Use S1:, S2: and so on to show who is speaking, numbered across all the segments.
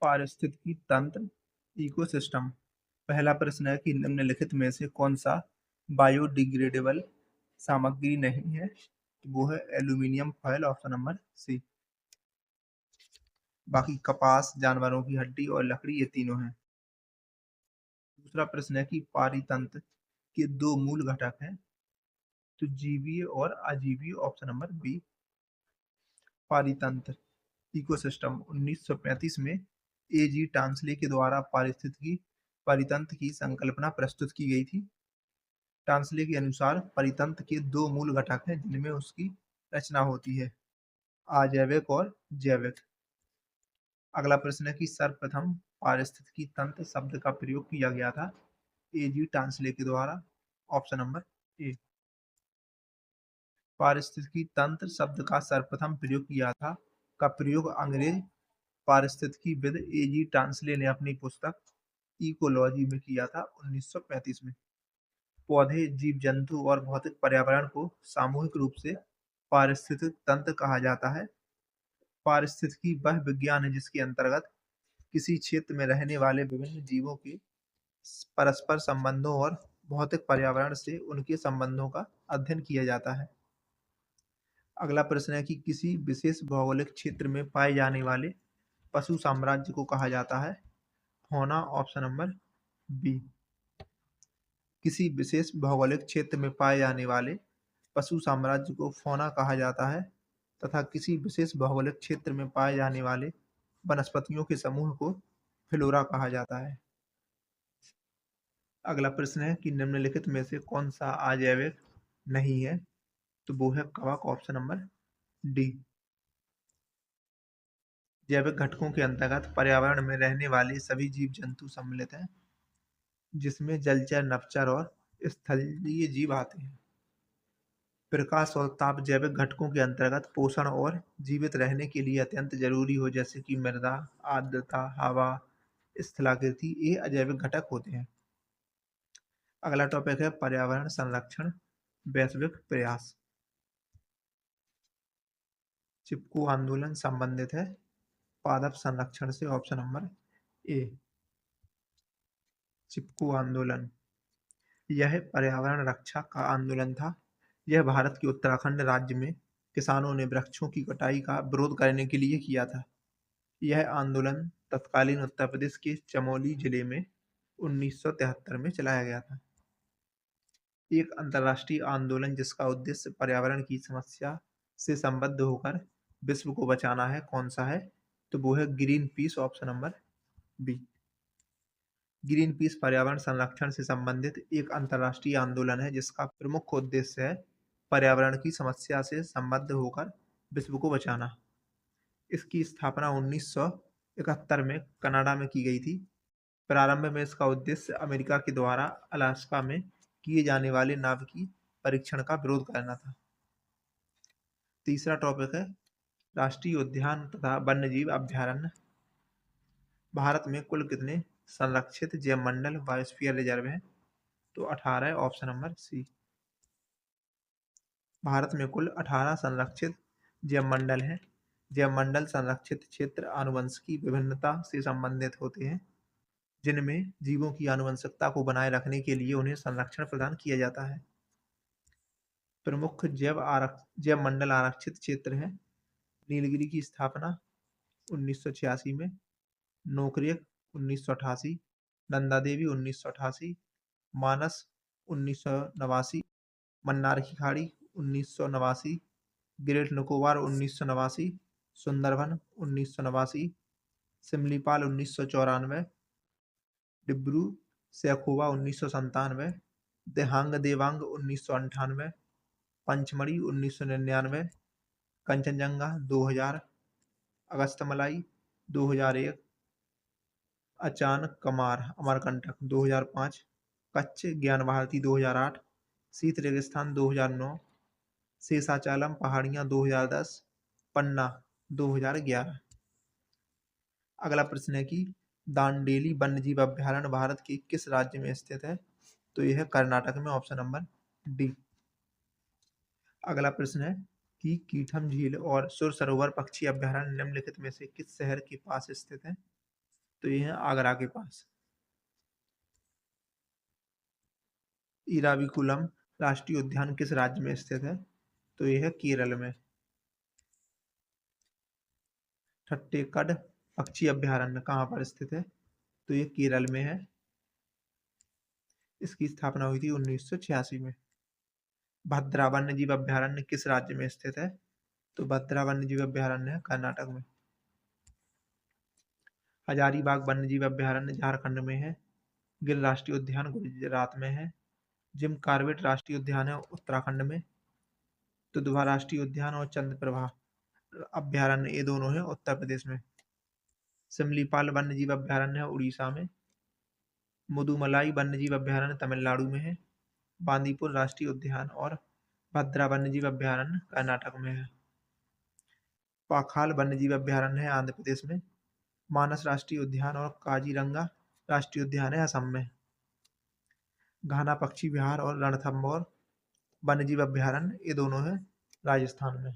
S1: पारिस्थितिकी तंत्र इकोसिस्टम। पहला प्रश्न है कि निम्नलिखित में से कौन सा बायोडिग्रेडेबल सामग्री नहीं है? तो वो है aluminium foil, option number C. बाकी कपास, जानवरों की हड्डी और लकड़ी, ये तीनों हैं। दूसरा प्रश्न है कि पारितंत्र के दो मूल घटक हैं, तो जीवीय और अजीवीय, ऑप्शन नंबर बी। पारितंत्र इकोसिस्टम 1935 में ए.जी. टांसले के द्वारा पारिस्थितिकी परितंत्र की संकल्पना प्रस्तुत की गई थी। टांसले के अनुसार परितंत्र के दो मूल घटक हैं जिनमें उसकी रचना होती है, अजैविक और जैविक। अगला प्रश्न है कि सर्वप्रथम पारिस्थितिकी तंत्र शब्द का प्रयोग किया गया था ए.जी. टांसले के द्वारा, ऑप्शन नंबर ए। पारिस्थितिकी तंत्र शब्द का सर्वप्रथम प्रयोग किया था का प्रयोग अंग्रेज पारिस्थितिकीविद ए.जी. टांसले ने अपनी पुस्तक इकोलॉजी में किया था 1935 में। पौधे, जीव जंतु और भौतिक पर्यावरण को सामूहिक रूप से पारिस्थितिक तंत्र कहा जाता है। पारिस्थितिकी वह विज्ञान है जिसके अंतर्गत किसी क्षेत्र में रहने वाले विभिन्न जीवों के परस्पर संबंधों और भौतिक पर्यावरण से उनके संबंधों का अध्ययन किया जाता है। अगला प्रश्न है कि किसी विशेष भौगोलिक क्षेत्र में पाए जाने वाले पशु साम्राज्य को कहा जाता है फौना, ऑप्शन नंबर बी। किसी विशेष भौगोलिक क्षेत्र में पाए जाने वाले पशु साम्राज्य को फौना कहा जाता है तथा किसी विशेष भौगोलिक क्षेत्र में पाए जाने वाले वनस्पतियों के समूह को फ्लोरा कहा जाता है। अगला प्रश्न है कि निम्नलिखित में से कौन सा अजैविक नहीं है? तो वो है कवक, ऑप्शन नंबर डी। जैविक घटकों के अंतर्गत पर्यावरण में रहने वाले सभी जीव जंतु सम्मिलित हैं, जिसमें जलचर, नभचर और स्थलीय जीव आते हैं। प्रकाश और ताप जैविक घटकों के अंतर्गत पोषण और जीवित रहने के लिए अत्यंत जरूरी हो, जैसे कि मृदा, आर्द्रता, हवा, स्थलाकृति, ये अजैविक घटक होते हैं। अगला टॉपिक है पर्यावरण संरक्षण वैश्विक प्रयास। चिपको आंदोलन संबंधित है पादप संरक्षण से, ऑप्शन नंबर ए। चिपको आंदोलन यह पर्यावरण रक्षा का आंदोलन था। यह भारत के उत्तराखंड राज्य में किसानों ने वृक्षों की कटाई का विरोध करने के लिए किया था। यह आंदोलन तत्कालीन उत्तर प्रदेश के चमोली जिले में 1973 में चलाया गया था। एक अंतर्राष्ट्रीय आंदोलन जिसका उद्देश्य पर्यावरण की समस्या से संबद्ध होकर विश्व को बचाना है, कौन सा है? तो वो है Greenpeace, option number B. Greenpeace पर्यावरण संरक्षण से संबंधित एक अंतर्राष्ट्रीय आंदोलन है जिसका प्रमुख उद्देश्य है पर्यावरण की समस्या से संबद्ध होकर विश्व को बचाना। इसकी स्थापना 1971 में कनाडा में की गई थी। प्रारंभ में इसका उद्देश्य अमेरिका के द्वारा अलास्का में किए जाने वाले नाभिकीय परीक्षण का विरोध करना था। तीसरा टॉपिक है राष्ट्रीय उद्यान तथा वन्यजीव अभयारण्य। भारत में कुल कितने संरक्षित जैवमंडल बायोस्फीयर रिजर्व हैं? तो 18 है, ऑप्शन नंबर सी। भारत में कुल 18 संरक्षित जैवमंडल हैं। जैवमंडल संरक्षित क्षेत्र आनुवंशिकी विभिन्नता से संबंधित होते हैं, जिनमें जीवों की आनुवंशिकता को बनाए रखने के लिए उन्हें संरक्षण प्रदान किया जाता है। प्रमुख जैवमंडल आरक्षित क्षेत्र है नीलगिरी की स्थापना 1986 में, नोकरेक 1988, नंदा देवी 1988, मानस 1989, मन्नार की खाड़ी 1989, ग्रेट निकोबार 1989, सुंदरबन 1989, सिमलीपाल 1994, डिब्रू सैखोवा 1997, देहांग देवांग 1998, पंचमढ़ी 1999, कंचनजंगा 2000, अगस्तमलाई 2001, अचानक कमार अमरकंटक 2005, कच्छ ज्ञान भारती 2008, शीत रेगिस्तान 2009, शेषाचालम पहाड़ियाँ 2010, पन्ना 2011। अगला प्रश्न है कि दांडेली वन्यजीव अभयारण्य भारत के किस राज्य में स्थित है? तो यह है कर्नाटक में, ऑप्शन नंबर डी। अगला प्रश्न है कि कीठम झील और सुर सरोवर पक्षी अभयारण्य निम्नलिखित में से किस शहर के पास स्थित है? तो ये है आगरा के पास। इराविकुलम राष्ट्रीय उद्यान किस राज्य में स्थित है? तो ये है केरल में। ठट्टेकड पक्षी अभयारण्य कहाँ पर स्थित है? तो ये केरल में है। इसकी स्थापना हुई थी 1986 में। भद्रा वन्यजीव अभयारण्य किस राज्य में स्थित है? तो भद्रा वन्यजीव अभयारण्य है कर्नाटक में। हजारीबाग वन्यजीव अभयारण्य झारखंड में है। गिर राष्ट्रीय उद्यान गुजरात में है। जिम कॉर्बेट राष्ट्रीय उद्यान है उत्तराखंड में। दुधवा राष्ट्रीय उद्यान और चंद्रप्रभा अभयारण्य ये दोनों है उत्तर प्रदेश में। सिमलीपाल वन्यजीव अभयारण्य है उड़ीसा में। मुदुमलाई वन्यजीव अभयारण्य तमिलनाडु में है। बांदीपुर राष्ट्रीय उद्यान और भद्रा वन्यजीव अभयारण्य कर्नाटक में है। पाखाल वन्यजीव अभयारण्य है आंध्र प्रदेश में। मानस राष्ट्रीय उद्यान और काजीरंगा राष्ट्रीय उद्यान है असम में। घाना पक्षी विहार और रणथंभौर वन्यजीव अभयारण्य ये दोनों है राजस्थान में।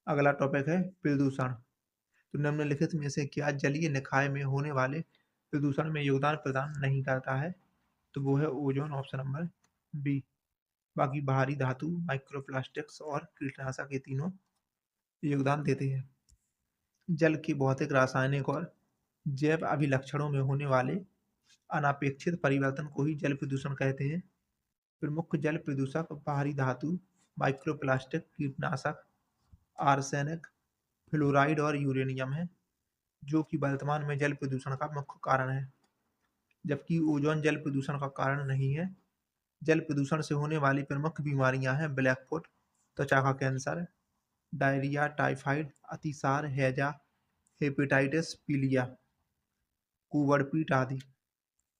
S1: अगला टॉपिक है प्रदूषण। तो निम्नलिखित में से क्या जलीय निकाय में होने वाले प्रदूषण में योगदान प्रदान नहीं करता है? तो वो है ओजोन, ऑप्शन नंबर बी। बाकी बाहरी धातु, माइक्रोप्लास्टिक्स और कीटनाशक ये तीनों योगदान देते हैं। जल के भौतिक, रासायनिक और जैव अभिलक्षणों में होने वाले अनापेक्षित परिवर्तन को ही जल प्रदूषण कहते हैं। प्रमुख जल प्रदूषक बाहरी धातु, माइक्रोप्लास्टिक, कीटनाशक, आर्सेनिक, फ्लोराइड और यूरेनियम है, जो कि वर्तमान में जल प्रदूषण का मुख्य कारण है। जबकि ओजोन जल प्रदूषण का कारण नहीं है। जल प्रदूषण से होने वाली प्रमुख बीमारियां हैं ब्लैक फुट, त्वचा का कैंसर, डायरिया, टाइफाइड, अतिसार, हैजा, हेपेटाइटिस, पीलिया, कुवड़पीट आदि।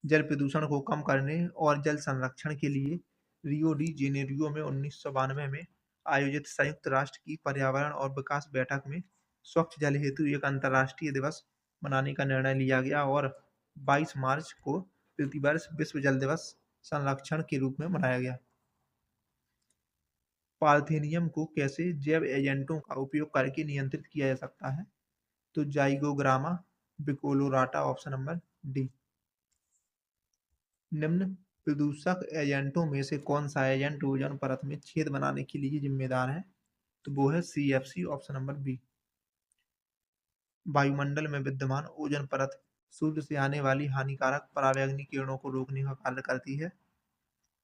S1: जल प्रदूषण को कम करने और जल संरक्षण के लिए रियो डी जेनेरियो में 1992 में आयोजित संयुक्त राष्ट्र की पर्यावरण और विकास बैठक में स्वच्छ जल हेतु एक अंतर्राष्ट्रीय दिवस मनाने का निर्णय लिया गया और 22 मार्च को प्रतिवर्ष विश्व जल दिवस संरक्षण के रूप में मनाया गया। पार्थेनियम को कैसे जैव एजेंटों का उपयोग करके नियंत्रित किया जा सकता है? तो जाइगोग्रामा बिकोलोराटा, ऑप्शन नंबर डी। निम्न प्रदूषक एजेंटों में से कौन सा एजेंट ओजोन परत में छेद बनाने के लिए जिम्मेदार है? तो वो है CFC, ऑप्शन नंबर बी। वायुमंडल में विद्यमान ओजोन परत सूर्य से आने वाली हानिकारक परावैंगनी किरणों को रोकने का कार्य करती है।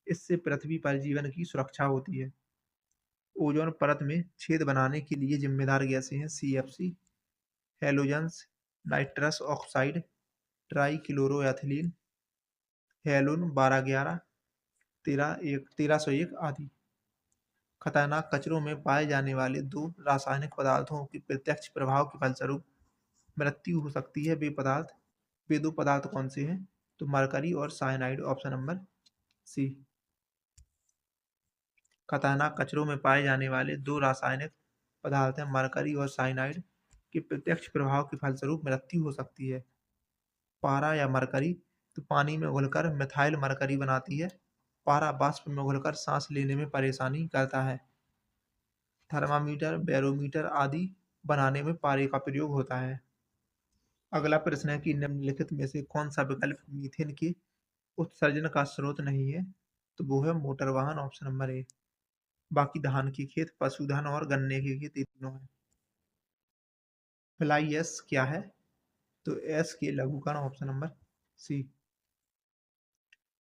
S1: इससे पृथ्वी पर जीवन की सुरक्षा होती है। ओजोन परत में छेद बनाने के लिए जिम्मेदार गैसें हैं CFC, halogens, nitrous oxide, trichloroethylene, halon 1211, 1301 आदि। खतरनाक कचरों में पाए जाने वाले दो रासायनिक पदार्थों के प्रत्यक्ष प्रभाव के फलस्वरूप मृत्यु हो सकती है। वे दो पदार्थ कौन से हैं? तो मरकरी और साइनाइड, ऑप्शन नंबर सी। खतरनाक कचरों में पाए जाने वाले दो रासायनिक पदार्थ हैं मरकरी और साइनाइड के प्रत्यक्ष प्रभाव के फलस्वरूप मृत्यु हो सकती है। पारा या मरकरी तो पानी में घुलकर मिथाइल मरकरी बनाती है। पारा वाष्प में घुलकर सांस लेने में परेशानी करता है। थर्मामीटर, बैरोमीटर आदि बनाने में पारे का प्रयोग होता है। अगला प्रश्न है कि निम्नलिखित में से कौन सा विकल्प मीथेन के उत्सर्जन का स्रोत नहीं है? तो वो है मोटर वाहन, ऑप्शन नंबर ए। बाकी धान के खेत, पशुधन और गन्ने के खेत ये तीनों है। फ्लाई एस क्या है? तो एस के लघुकरण, ऑप्शन नंबर सी।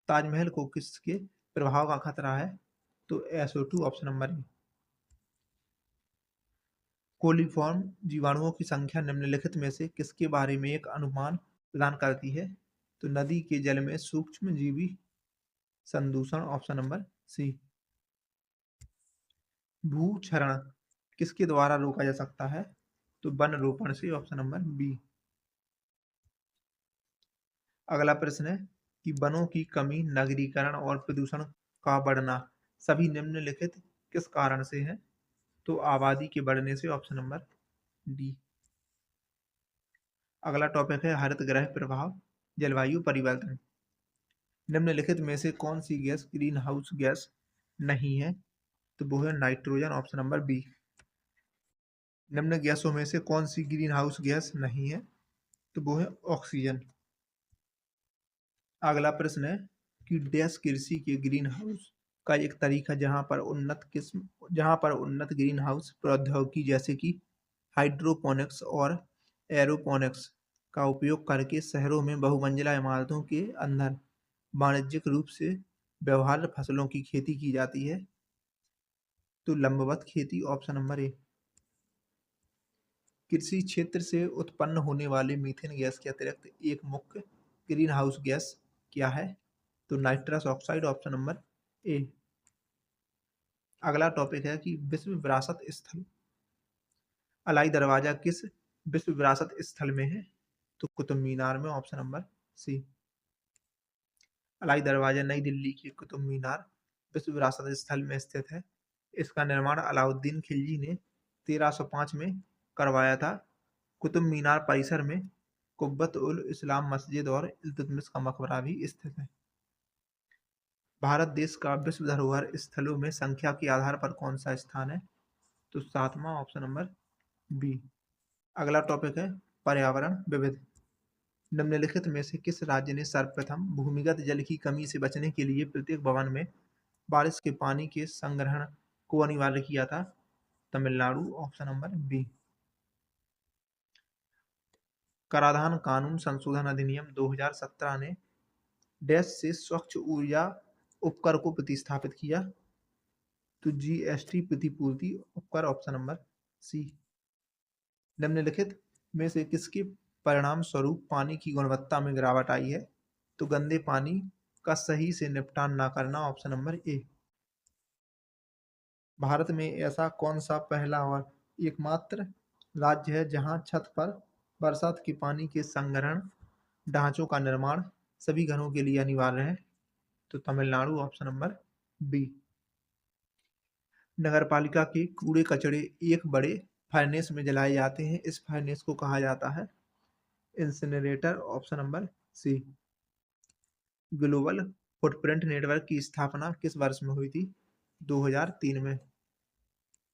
S1: ताजमहल को किसके प्रभाव का खतरा है? तो SO2, option number A. Coliform जीवाणुओं की संख्या निम्नलिखित में से किसके बारे में एक अनुमान प्रदान करती है? तो नदी के जल में सूक्ष्म जीवी संदूषण, ऑप्शन नंबर सी। भूक्षरण किसके द्वारा रोका जा सकता है? तो वन रोपण से, ऑप्शन नंबर बी। अगला प्रश्न है कि वनों की कमी, नगरीकरण और प्रदूषण का बढ़ना सभी निम्नलिखित किस कारण से है? तो आबादी के बढ़ने से, ऑप्शन नंबर डी। अगला टॉपिक है हरित गृह प्रभाव, जलवायु परिवर्तन। निम्नलिखित में से कौन सी गैस ग्रीन हाउस गैस नहीं है? तो वो है नाइट्रोजन, ऑप्शन नंबर बी। निम्न गैसों में से कौन सी ग्रीन हाउस गैस नहीं है? तो वो है ऑक्सीजन। अगला प्रश्न है कि डैश कृषि के ग्रीन हाउस का एक तरीका जहां पर उन्नत ग्रीन हाउस प्रौद्योगिकी जैसे कि हाइड्रोपोनिक्स और एरोपोनिक्स का उपयोग करके शहरों में बहुमंजिला इमारतों के अंदर वाणिज्यिक रूप से व्यवहार्य फसलों की खेती की जाती है। तो लंबवत खेती ऑप्शन नंबर ए। कृषि क्षेत्र से उत्पन्न होने वाले मीथेन गैस के अतिरिक्त एक मुख्य ग्रीन हाउस गैस क्या है? तो nitrous oxide option number A. अगला टॉपिक है कि विश्व विरासत स्थल अलाई दरवाजा किस विश्व विरासत स्थल में है? तो कुतुब मीनार में ऑप्शन नंबर सी। अलाई दरवाजा नई दिल्ली के कुतुब मीनार विश्व विरासत स्थल में स्थित है। इसका निर्माण अलाउद्दीन खिलजी ने 1305 में करवाया था। कुतुब मीनार परिसर में कुब्बत उल इस्लाम मस्जिद और इल्तुतमिश का मकबरा भी स्थित है। भारत देश का विश्व धरोहर स्थलों में संख्या के आधार पर कौन सा स्थान है? तो सातवां ऑप्शन नंबर बी। अगला टॉपिक है पर्यावरण विविध। निम्नलिखित में से किस राज्य ने सर्वप्रथम भूमिगत जल की कमी से बचने के लिए प्रत्येक भवन में बारिश के पानी के संग्रहण को अनिवार्य किया था? Tamil Nadu option number B. कराधान कानून संशोधन अधिनियम 2017 ने डैश से स्वच्छ ऊर्जा उपकर को प्रतिस्थापित किया? तो जीएसटी प्रतिपूर्ति उपकर ऑप्शन नंबर सी। निम्नलिखित में से किसके परिणाम स्वरूप पानी की गुणवत्ता में गिरावट आई है? तो गंदे पानी का सही से निपटान न करना ऑप्शन नंबर ए। भारत में ऐसा कौन सा पहला और एकमात्र राज्य है जहां छत पर बरसात के पानी के संग्रहण ढांचों का निर्माण सभी घरों के लिए अनिवार्य है? तो तमिलनाडु ऑप्शन नंबर बी। नगरपालिका के कूड़े कचरे एक बड़े फर्नेस में जलाए जाते हैं। इस फर्नेस को कहा जाता है incinerator option number C. Global Footprint Network की स्थापना किस वर्ष में हुई थी? 2003 में।